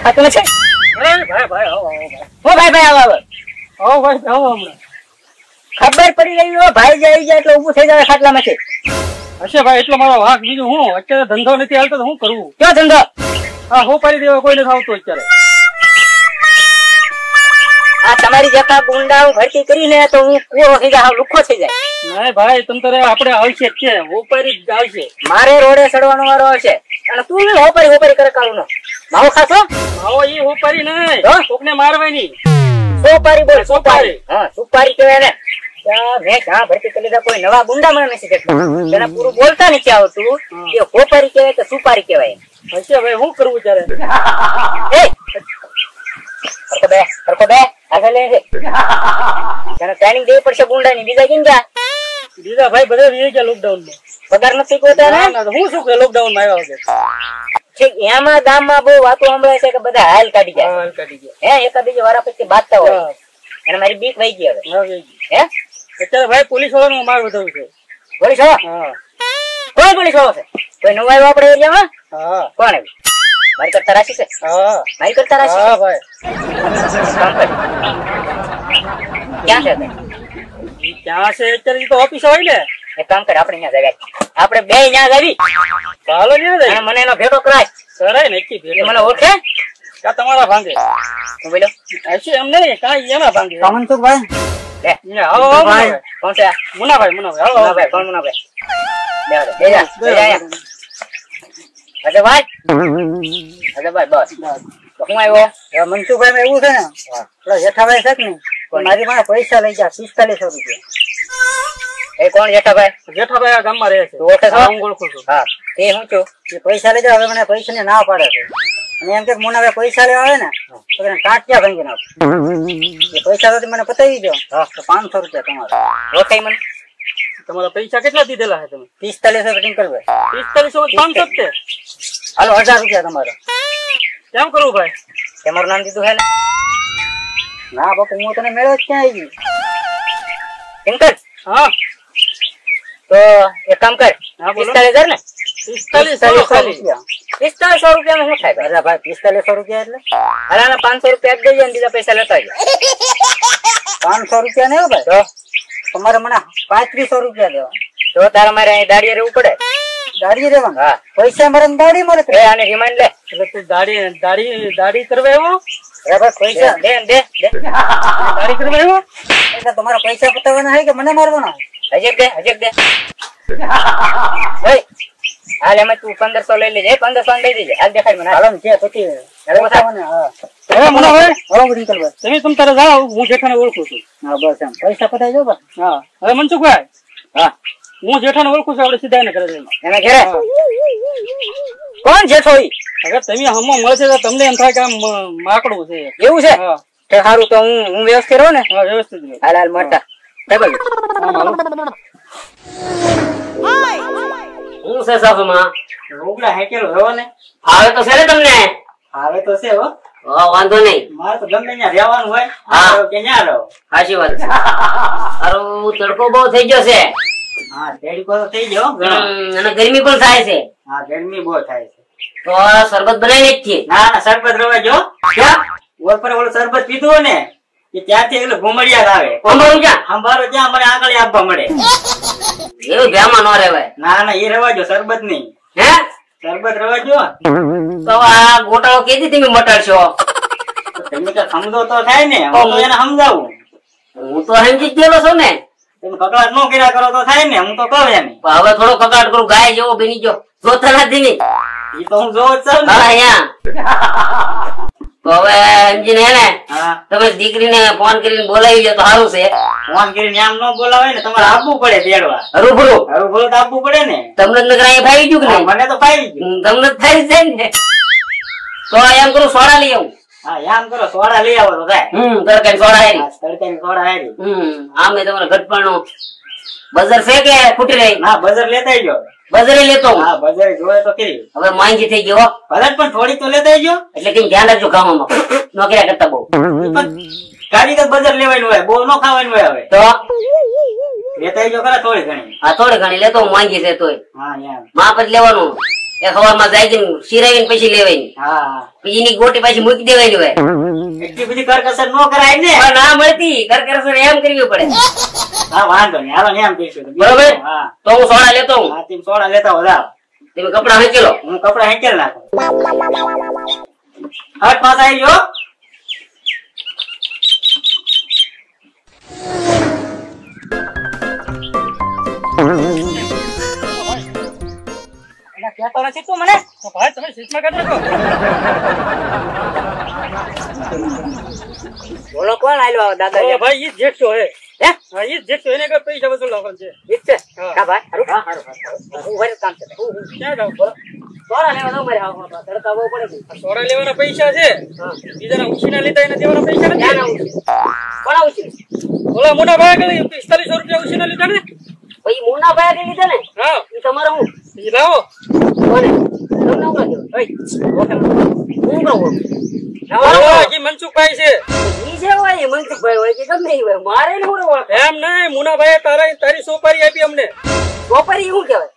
ખાતું નથી. ભાઈ આવો ખબર પડી ગઈ હો ભાઈ જાય એટલે ઊભું થઈ જાય ખાટલામાંથી. હશે ભાઈ એટલો મારો વાંક. બીજું હું અત્યારે ધંધો નથી હાલતો તો શું કરવું? ક્યાં ધંધો? હા હું પાડી દેવા કોઈ નથી આવતું અત્યારે. આ તમારી જતા ગુંડા ભરતી કરીને તો હું કુવો થઈ જાય, લુખો થઈ જાય. નહીં ભાઈ તમ તારે આપણે આવશે જ છે, હોપારી જ આવશે. મારે રોડે ચડવાનો વારો આવશે અને તું હોપારી કરે કાળુનો માવો ખાશો? આવો ઈ હોપારી નહીં, કોકને મારવાની. સોપારી બોલ, સોપારી. હા સુપારી કહેવાય ને. મેં ઘણા ભરતી કરી લીધા, કોઈ નવા ગુંડા મને નથી દેખતા. તેને પૂરું બોલતા નથી આવતું કે હોપારી કહેવાય કે સુપારી કહેવાય. હશે ભાઈ શું કરવું ત્યારે? સરખો બે આગળ લે છે. તેને ટ્રેનિંગ દેવી પડશે ગુંડાની. બીજા કેમ ગયા? બીજા ભાઈ બધા વી ગયા લોકડાઉન માં. પગાર નથી કોતા ને? હું શું કે લોકડાઉન માં આવ્યા વગર. ઠીક એમાં ગામમાં બહુ વાતો સંભળાય છે કે બધા હાલ કાઢી જાય. હાલ કાઢી ગયા. હે એકા બીજે વારા પછી બાંધતા હોય અને મારી બીક વહી ગઈ હવે. હે અત્યારે ભાઈ પોલીસ વાળાનો માર વધારું છે. પોલીસ વાળા? હા. કોણ પોલીસ વાળો છે? કોઈ નવું આવ્યું આપણે એરિયામાં? હા. કોણ આવ્યું? મારી કરતા રાશિ છે? હા. મારી કરતા રાશિ? હા ભાઈ. ક્યાં છે? ક્યાં છે અત્યારે? તો ઓફિસ હોય ને. એક કામ કર, આપણે ત્યાં જઈએ. આપણે બે ત્યાં જાવી. ચાલો ને જાય. મને એનો ભેટો કરાય. કરાય ને કી ભેટો. મને ઓળખે? કા તમારા ભાંગે? હું બોલ્યો? હશે એમ નહીં, કાઈ એના ભાંગે. સામંતભાઈ. લે આવો ભાઈ. કોણ છે? મુનાભાઈ. આવો મુનાભાઈ. કોણ મુનાભાઈ? બેજા. અજયભાઈ. અજયભાઈ બસ. હું આવ્યો? મનસુખભાઈ માં એવું છે ને, પેલા જેઠાભાઈ છે ને, મારી પાસે પૈસા લઈ ગયા 4500 રૂપિયા. એ કોણ જેઠાભાઈ? જેઠાભાઈ આ ગામમાં રહે છે. ઓળખે છો? હું ઓળખું છું. હા એ હું છું. એ પૈસા લઈ ગયા, હવે મને પૈસા ને ના પાડે છે. અને એમ કે મુનાભાઈ પૈસા લેવા આવે ને તો એને ટાંટિયા ભાંગી નાખો. એ પૈસા તો મને પતાવી દો તો 500 રૂપિયા તમારા. ઓળખાય મને? તમારા પૈસા કેટલા દીધેલા છે તમે? 4500 ટિંકલભાઈ. 4500 500 છે. હાલો 1000 રૂપિયા તમારા. કેમ કરવું ભાઈ? તમારું નામ દીધું હે ને? ના બાપુ હું તને મેળવ જ ક્યાં આવી? ટિંકલ? હા તો એક કામ કર. 45000 ને? 4500 રૂપિયા. 4500 રૂપિયામાં શું થાય? અરે ભાઈ 4500 રૂપિયા એટલે અરે 500 રૂપિયા જ દેજે ને બીજા પૈસા લેતા આવજો. 500 રૂપિયા નહીં ભાઈ. તો તમારે મને 3500 રૂપિયા દેવા. તો તારા મારે અહીં દાડીએ રહેવું પડે. દાડી રહેવાનું? હા. પૈસા મારે દાડી મળે. એ આને રિમાઇન્ડ લે. એટલે તું દાડી કરવા આવ્યો? અરે ભાઈ પૈસા દે. દાડી કરવા આવ્યો? એટલે તમારા પૈસા પતાવવાના હોય કે મને મારવાના? હજેક દે. ભાઈ હાલ એમાં તું 1500 લઈ લેજે. 1500 લઈ દેજે. હાલ દેખાડ મને. હાલો ને જે પછી પતાવવાના. હા હવે મુનાભાઈ હાલો ટિંકલભાઈ. તમે તારે જાઓ, હું જેઠાને ઓળખું છું. હા બસ એમ પૈસા પતાવી દો બસ. હા હવે મનસુખભાઈ. હા હું જેઠાને ઓળખું છું. આપણે સીધા એને કરે જઈએ. એના ઘરે કોણ જેઠો ઈ? અગર તમે હમો મળશે તો તમને એમ થાય કે આમ માકડું છે. એવું છે? હા તે સારું તો હું વ્યવસ્થિત રહું ને. હા વ્યવસ્થિત રહો. હાલ મળતા. ટેબલ હું છે સાફમાં રોગલા હેકેલો રહો ને. આવે તો છે ને તમને? આવે તો છે હો. વાંધો નહીં. મારે તો ગમે ત્યાં રહેવાનું હોય. હા. કે ત્યાં રહો. સાચી વાત છે. અરે તડકો બહુ થઈ ગયો છે. હા તેડી તો થઈ ગયો ઘણો. અને ગરમી પણ થાય છે. હા ગરમી બહુ થાય છે. તો શરબત બનાવી નાખીએ. ના ના શરબત રવા જો. ક્યાં? ઉપર ઓલું શરબત પીધું ને એ ત્યાંથી એટલે ઘુમડિયા આવે. અમારું ક્યાં? સંભારો ત્યાં મને આંગળી આપવા મળે. એવું ભેમાં ન રહેવાય. ના ના એ રવા જો શરબત નહીં. હે શરબત રવા જો. તો આ ગોટાળો કેદી તમે મટાડશો? તમે તો સમજો તો થાય ને. હું તો એને સમજાવું. હું તો સમજી જ ગયેલો છું ને. તમે કકડાટ ન કર્યા કરો તો થાય ને. હું તો કહું એને. પણ હવે થોડો કકાટ કરું. ગાય જેવો બની ગયો. જોતા નથી ને. એ તો હું જોઉં જ છું ને. હા અહીંયા તો હવે સમજીને હે ને હા તમે દીકરીને ફોન કરીને બોલાવી લો તો સારું છે. ફોન કરીને આમ ન બોલાવાય ને. તમારે આપવું પડે તેડવા. રૂબરૂ હરું તો આપવું પડે ને. તમને નગર અહીંયા ફાવી ગયું કે નહીં? મને તો ફાવી ગયું. તમને થાય છે ને. તો એમ કરું સોડા લઈ આવું. હા એમ કરો સોડા લઈ આવો તો થાય. તડકાની સોડા હેરી. તડકાની સોડા હારી. આમે તમારે ઘટપણું બજાર છે કે ખૂટી રહી? ના બજાર લેતા ગયો. બજારે લેતો હું. હા બજાર જોયે તો કરી. હવે માંગી થઈ ગયો. ભલે પણ થોડી તો લેતા ગયો. એટલે કઈ ધ્યાન રાખજો કામમાં. નોકરી કરતા બહુ ગાડી તો બજાર લેવાનું હોય. બહુ ન ખાવાનું હોય. હવે તો લેતા ગયો ખરા થોડી ઘણી. આ થોડી ઘણી લેતો હું માંગી છે તોય હા યાર માં પછી લેવાનું. એ સવારમાં જાય છે શિરાવીને પછી લેવાય હા પછી એની ગોટી પાછી મૂકી દેવાની હોય એટલી બધી કરકસર નો કરાય ને. પણ ના મળતી કરકસર એમ કરવી પડે હા વાંધો નહીં હાલો ને એમ કહીશું તો. બરોબર હા તો હું સોડા લેતો હું હા તેમ સોડા લેતા હો જાઓ. તમે કપડા હંકેલો હું કપડા હેંચેલ નાખું. હટ પાછા આવી ગયો. એના કહેતો નથી તું મને. તો ભાઈ તમે સીટમાં કાઢી નાખો. બોલો કોણ આલ્યો દાદા? ઓ ભાઈ ઈ જ જેઠો હે. હે? હા ઈ જ જેઠો એને કઈ પૈસા વસૂલ લાવવાનું છે. ઠીક છે. હા. હા ભાઈ હારું હારું. હું વરે કામ છે. ક્યાં જાવ બોલો? સોડા લેવા દઉં મારે આવો તડકા બહુ પડે છે. આ સોડા લેવાના પૈસા છે બીજાના ઉછીના લીધા એને દેવાના પૈસા ક્યાં ના નથી. ઉછી? કોણ ઉછી? ઓલા મોટા ભાઈ કઈ 4500 રૂપિયા ઉછીના લીધા ને. પછી મુના ભાઈ કે લીધા ને હા ઈ તમારે હું ઈ લાવો. કોને તમને ઉભા દેવો હું કહું ઓલા જી મનસુખભાઈ છે. ઈ જે હોય એ મનસુખભાઈ હોય કે ગમે ઈ હોય મારે ને હું ઓળખ એમ નહીં મુનાભાઈ તારી સોપારી આપી અમને. સોપારી શું કહેવાય?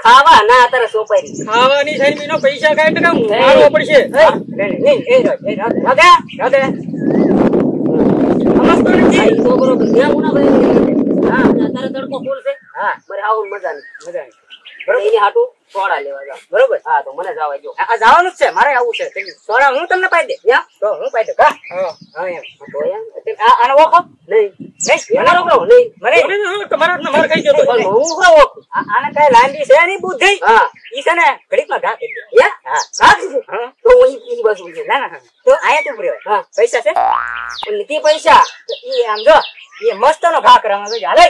ખાવા ના તારે સોપારી ખાવાની સાઈડ નો પૈસા કાંઈ ટકા મારવો પડશે. બરોબર હા તો મને જવા જો આ જવાનું જ છે મારે આવું છે સોડા હું તમને પાઈ દે તો હું પાઈ દઉં હા. આનો ઓળખો નહીં નહીં એનો ઓળખો નહીં મને તમારા હાથના માર ખાઈ ગયો. હું ઓળખું આને કઈ લાંબી છે ની બુદ્ધિ હા ઈ છે ને ઘડીકમાં ઘા કરી દે હા ઘા તો હું ઈ બાજુ ના ના તો આયા તું પ્રિય હા પૈસા છે પણ નથી પૈસા ઈ આમ જો ઈ મસ્ત નો ઘા કરવામાં જો હાલે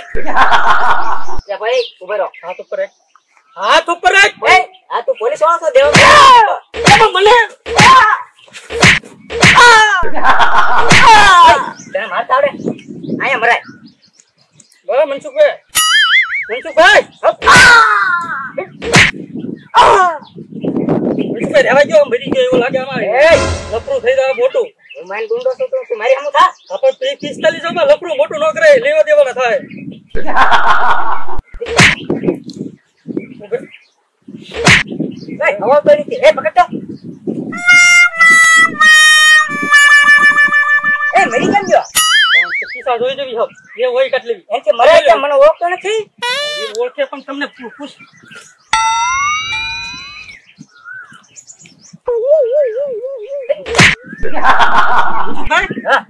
ભાઈ ઉભો રહો હાથ ઉપર રાખ. હાથ ઉપર રાખ. આ તું પોલીસ વાળો તો દેવ મને તને મારતા આવડે અહીંયા મરાય બોલો મનસુખભાઈ. મનસુખભાઈ રહેવા ગયો મરી ગયો એવું લાગે અમારે. લફરું થઈ જાય મોટું. હું માઇન ગુંડો છું તો તું મારી સામે થા આપણે 45 માં લફરું મોટું ન કરાય લેવા દેવાના થાય. હવા પડી છે એ પકડતો એ મરી કેમ ગયો કિસ્સા જોઈ જવી હબ એ હોય કાઢ લેવી. એમ કે મરાય કેમ મને ઓળખતો નથી એ ઓળખે પણ તમને પૂછ. મનસુખભાઈ હા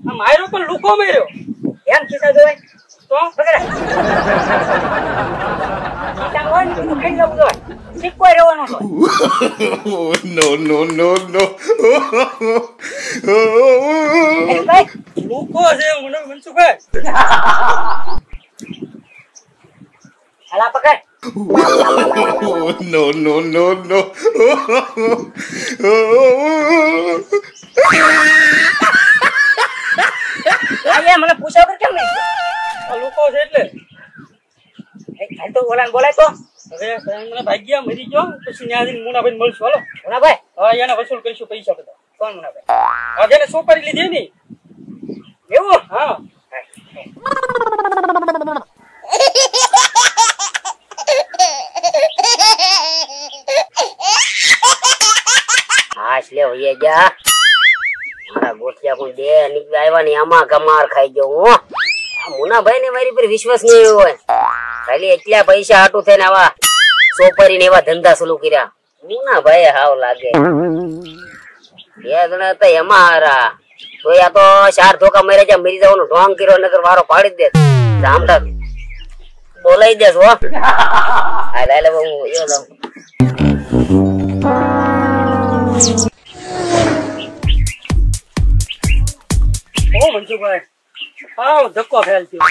આ માર્યો પણ લુકો માર્યો એમ ખિસ્સા જોવાય તો પકડે ખિસ્સા હોય ને તું ખાઈ જવું જોઈએ સિક્કો રહેવાનો છે એ ભાઈ લુકો છે મને મનસુખભાઈ. હાલા પકડ આયા મને પૂછા વગર કેમ નહીં આ લુકો છે એટલે હાલ તો ઓલાને બોલાય તો હવે મને ભાગ્યા મરી ગયો પછી ત્યાં જઈને મુનાભાઈ મળશું. હાલો મુનાભાઈ હા એને વસૂલ કરીશું પૈસા બધા. કોણ મુનાભાઈ આ જેને સોપારી લીધી ની. એવું હા હાશ લે હોઈએ જા મારા ગોઠિયા કોઈ દે નીકળી આવ્યા ને આમાં કમાર ખાઈ ગયો હું. આ મુનાભાઈ ને મારી પર વિશ્વાસ નહીં આવ્યો હોય ખાલી એટલા પૈસા હાટું થઈને આવા સોપારી ને એવા ધંધા ચાલુ કર્યા. મુનાભાઈ હાવ લાગે બે જણા હતા એમાં હારા તો આ તો 4 ધોકા મારે જ્યાં મરી જવાનું ઢોંગ કર્યો નગર વારો પાડી દે જામડા બોલાઈ દેસ હો. હાલ હાલ હું એ જાઉં. ઓ મનસુખભાઈ હા ધક્કો ફેલ થયો.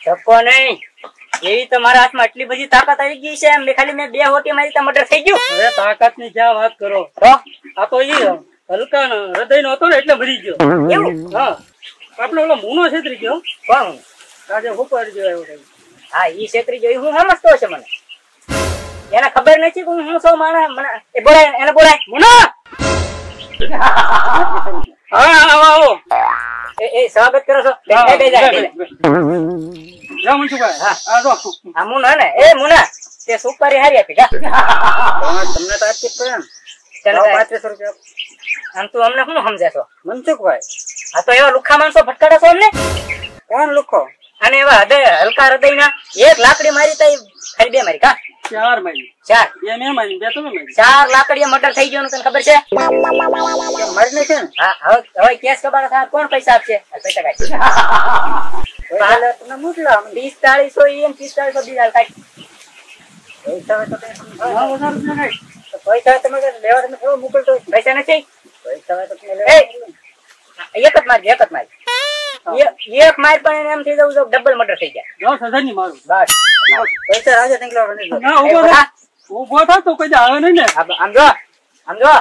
ધક્કો નહીં એવી તો મારા હાથમાં એટલી બધી તાકાત આવી ગઈ છે મેં ખાલી મેં 2 હોટી મારી તો મર્ડર થઈ ગયું હવે તાકાત ની ક્યાં વાત કરો. તો આ તો ઈ હલકા હૃદય નો હતો ને એટલે મરી ગયો. એવું હા આપણે ઓલો મુનો છેતરી ગયો કોણ આજે ઉપર ગયો આવ્યો. હા ઈ છેતરી જોઈ હું સમજતો હશે મને એને ખબર નથી કે હું સૌ માણસ મને એ બોલાય એને બોલાય મુના હા આવો આવો એ સ્વાગત કરો છો બે જાય જાઓ મનસુખભાઈ. હા આ જો આ મુના ને એ મુના તે સુપારી હારી આપી જા તમને તો આથી પડે ને ચાલો ભાઈ. 3500 રૂપિયા આમ તું અમને શું સમજે છો મનસુખભાઈ આ તો એવા લુખા માણસો ભટકાડે છો અમને કોણ લુખો અને એવા હલકા હૃદયના એક લાકડી મારી તો ખાલી 2 મારી કા 4 મહિને 4 બે મેં મારી 2 તમે મારી 4 લાકડીએ મર્ડર થઈ ગયું તને ખબર છે મરી છે ને હા હવે કેસ કબાડા થાય કોણ પૈસા આપશે આ પૈસા કાઢ પૈસા તમને મોકલા 4500 એમ 4500 બીજા કાઢ પૈસા હોય તો કઈ હા, વધારે રૂપિયા કાંઈ. તો પૈસા તમે લેવા તમે થોડો મોકલતો હોય. પૈસા નથી પૈસા હોય તો તમે એ! લેવા એક જ માર એક માર પણ એમ થઈ જવું ડબલ મર્ડર થઈ ગયા 10,000 ની મારું બસ પૈસા રાજા નીકળવા નહીં ના ઉભો થા ઉભો થા તો કોઈ આવે નહીં ને આમ જો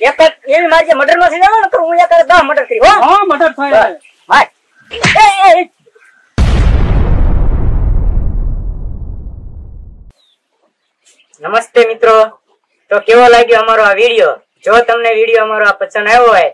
એક જ એવી મારી જે મર્ડર માં થઈ જાવ ને તો હું એક 10 મર્ડર કરી હો હા મદદ થાય માર એ નમસ્તે મિત્રો, તો કેવો લાગ્યો અમારો આ વિડીયો? જો તમને વિડીયો અમારો આ પસંદ આવ્યો હોય